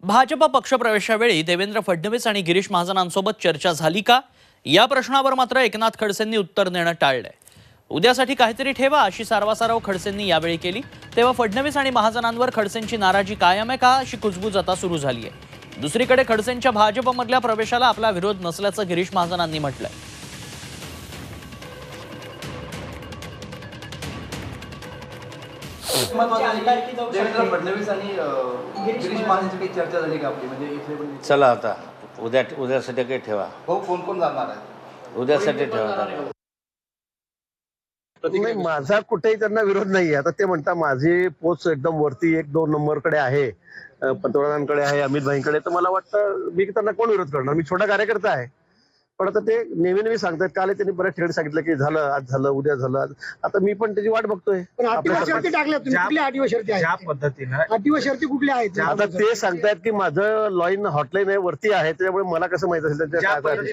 भाजप पक्षप्रवेशावेळी देवेंद्र फडणवीस आणि गिरीश महाजनांसोबत चर्चा झाली का या प्रश्नावर मात्र एकनाथ खडसेंनी उत्तर देणं टाळलंय। उद्यासाठी काहीतरी ठेवा अशी सारवासारव खडसेंनी यावेळी केली। तेव्हा फडणवीस आणि महाजनांवर खडसेंची नाराजी कायम आहे का अशी कुजबूज आता सुरू झाली आहे। दुसरीकडे खडसेंच्या भाजपमधल्या प्रवेशाला आपला विरोध नसल्याचं गिरीश महाजनांनी म्हटलंय। देवेंद्र फडणवीस आणि गिरीश महाजनांची काही चर्चा झाली का आपली? म्हणजे इथे पण चला आता उद्यासाठी काही ठेवा। हो, कोण जाणार आहे उद्यासाठी ठेवा। नाही, माझा कुठेही त्यांना विरोध नाहीये। आता ते म्हणता माझी पोच एकदम वरती 1-2 नंबरकडे आहे, पंतप्रधानांकडे आहे, अमित भाईंकडे, तर मला वाटतं मी त्यांना कोण विरोध करणार? मी छोटा कार्यकर्ता आहे। पण आता ते नेहमी सांगतात, काल त्यांनी बऱ्याच ठिकाणी सांगितलं की झालं, आज झालं, उद्या झालं। आता मी पण त्याची वाट बघतोय। पण अटीव शर्ती टाकल्या तुम्ही, कुठल्या अटीव शर्ती आहेत? ज्या पद्धतीनं अटीव शर्ती कुठल्या आहेत? आता ते सांगतायत की माझं लॉईन हॉटलाईन आहे वरती आहे, त्याच्यामुळे मला कसं माहित असेल त्यांच्या काय